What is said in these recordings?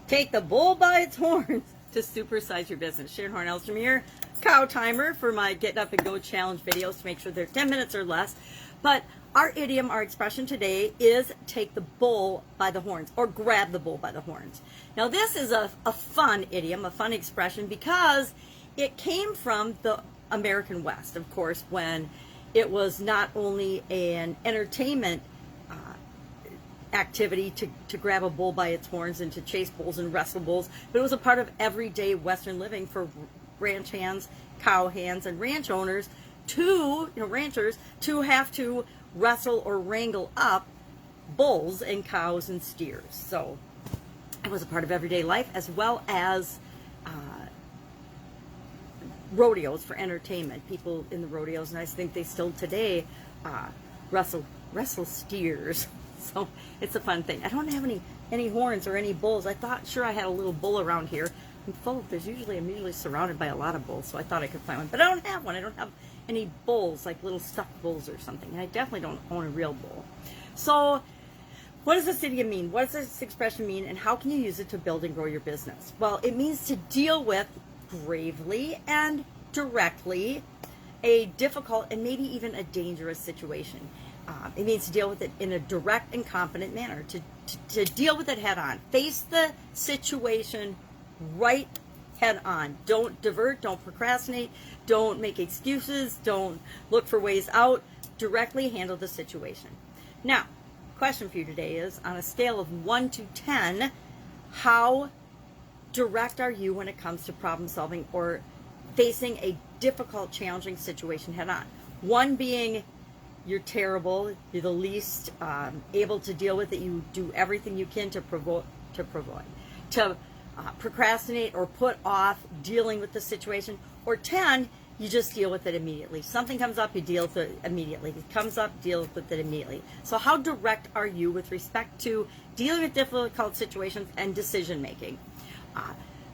Take the bull by its horns to supersize your business. Sharon Horne-Ellstrom here. Cow timer for my Get Up and Go challenge videos to make sure they're 10 minutes or less. But our idiom, our expression today is take the bull by the horns, or grab the bull by the horns. Now this is a fun idiom, a fun expression, because it came from the American West, of course, when it was not only an entertainment activity to grab a bull by its horns and to chase bulls and wrestle bulls, but it was a part of everyday Western living for ranch hands, cow hands, and ranch owners ranchers to have to wrestle or wrangle up bulls and cows and steers. So it was a part of everyday life, as well as rodeos for entertainment. People in the rodeos, and I think they still today wrestle steers. So it's a fun thing. I don't have any horns or any bulls. I thought sure I had a little bull around here. I'm usually surrounded by a lot of bulls, so I thought I could find one. But I don't have one. I don't have any bulls, like little stuffed bulls or something. And I definitely don't own a real bull. So what does this idiom mean? What does this expression mean? And how can you use it to build and grow your business? Well, it means to deal with gravely and directly a difficult and maybe even a dangerous situation. It means to deal with it in a direct and confident manner, to deal with it head on. Face the situation right head on. Don't divert, don't procrastinate, don't make excuses, don't look for ways out. Directly handle the situation. Now, question for you today is, on a scale of 1 to 10, how direct are you when it comes to problem solving or facing a difficult, challenging situation head on? 1 being you're terrible, you're the least able to deal with it, you do everything you can to procrastinate or put off dealing with the situation. Or 10, you just deal with it immediately. Something comes up, you deal with it immediately. It comes up, deal with it immediately. So how direct are you with respect to dealing with difficult situations and decision making?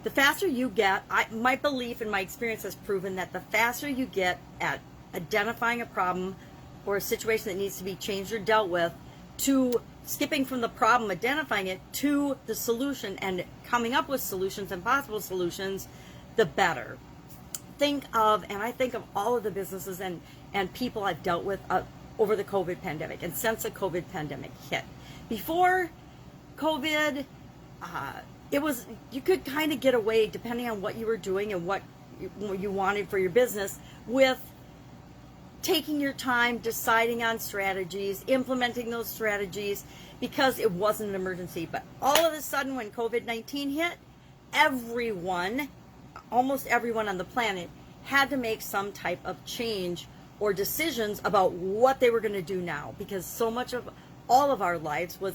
The faster you get, my belief and my experience has proven that the faster you get at identifying a problem or a situation that needs to be changed or dealt with, to skipping from the problem, identifying it, to the solution and coming up with solutions and possible solutions, the better. I think of all of the businesses and people I've dealt with over the COVID pandemic and since the COVID pandemic hit. Before COVID, you could kind of get away, depending on what you were doing and what you wanted for your business, with taking your time, deciding on strategies, implementing those strategies, because it wasn't an emergency. But all of a sudden, when COVID-19 hit, almost everyone on the planet had to make some type of change or decisions about what they were going to do now, because so much of all of our lives was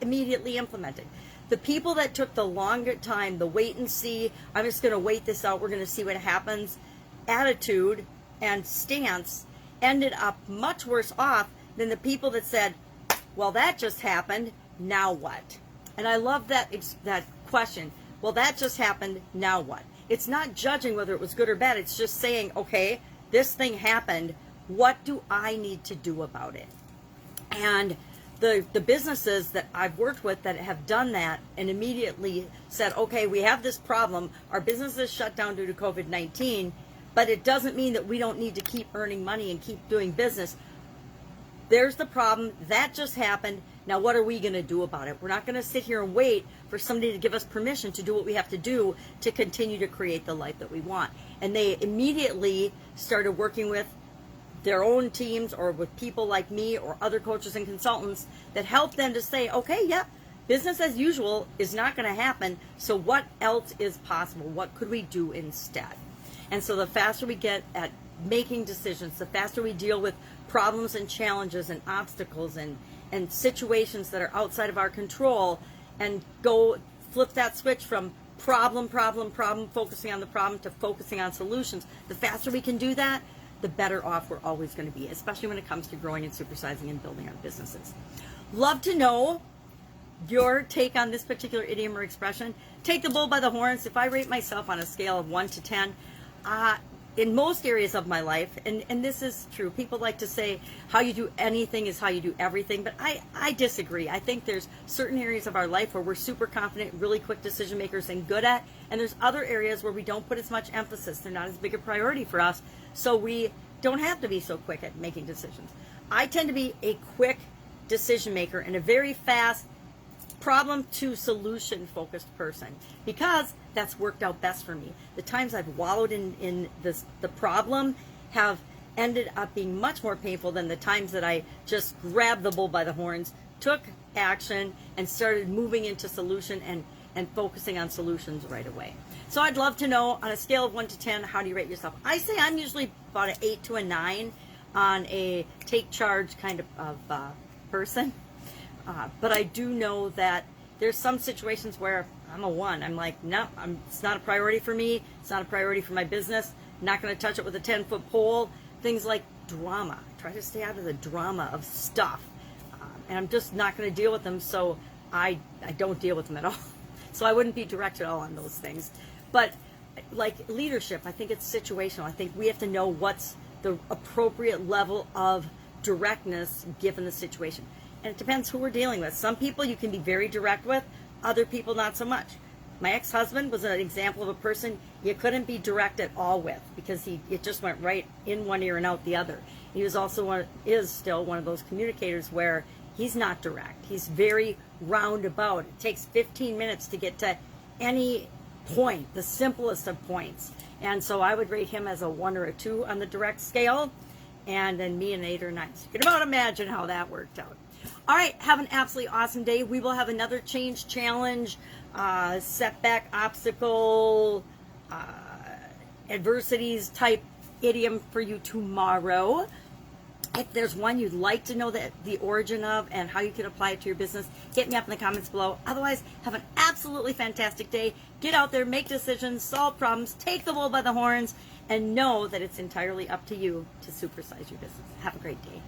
immediately implemented. The people that took the longer time, the wait and see, I'm just going to wait this out, we're going to see what happens, attitude and stance, ended up much worse off than the people that said, well, that just happened, now what? And I love that question. Well, that just happened, now what? It's not judging whether it was good or bad. It's just saying, okay, this thing happened. What do I need to do about it? And the businesses that I've worked with that have done that and immediately said, okay, we have this problem. Our business is shut down due to COVID-19, but it doesn't mean that we don't need to keep earning money and keep doing business. There's the problem. That just happened. Now, what are we going to do about it? We're not going to sit here and wait for somebody to give us permission to do what we have to do to continue to create the life that we want. And they immediately started working with their own teams or with people like me or other coaches and consultants that help them to say, okay, yep, business as usual is not going to happen. So what else is possible? What could we do instead? And so the faster we get at making decisions, the faster we deal with problems and challenges and obstacles and situations that are outside of our control, and go flip that switch from problem, focusing on the problem, to focusing on solutions. The faster we can do that, the better off we're always going to be, especially when it comes to growing and supersizing and building our businesses. Love to know your take on this particular idiom or expression. Take the bull by the horns. If I rate myself on a scale of 1 to 10, in most areas of my life, and this is true, people like to say how you do anything is how you do everything, but I disagree. I think there's certain areas of our life where we're super confident, really quick decision makers and good at, and there's other areas where we don't put as much emphasis. They're not as big a priority for us, so we don't have to be so quick at making decisions. I tend to be a quick decision maker and a very fast problem to solution focused person, because that's worked out best for me. The times I've wallowed in the problem have ended up being much more painful than the times that I just grabbed the bull by the horns, took action, and started moving into solution and focusing on solutions right away. So I'd love to know, on a scale of 1 to 10, how do you rate yourself? I say I'm usually about an 8 to a 9 on a take charge kind of person. But I do know that there's some situations where I'm a 1. I'm like, no, it's not a priority for me. It's not a priority for my business. I'm not going to touch it with a 10-foot pole. Things like drama. Try to stay out of the drama of stuff. And I'm just not going to deal with them, so I don't deal with them at all. So I wouldn't be direct at all on those things. But like leadership, I think it's situational. I think we have to know what's the appropriate level of directness given the situation. And it depends who we're dealing with. Some people you can be very direct with, other people not so much. My ex-husband was an example of a person you couldn't be direct at all with, because it just went right in one ear and out the other. He was also is still one of those communicators where he's not direct. He's very roundabout. It takes 15 minutes to get to any point, the simplest of points. And so I would rate him as a 1 or a 2 on the direct scale, and then me an 8 or 9. So you can about imagine how that worked out. All right, have an absolutely awesome day. We will have another change, challenge, setback, obstacle, adversities type idiom for you tomorrow. If there's one you'd like to know the origin of and how you can apply it to your business, hit me up in the comments below. Otherwise, have an absolutely fantastic day. Get out there, make decisions, solve problems, take the bull by the horns, and know that it's entirely up to you to supersize your business. Have a great day.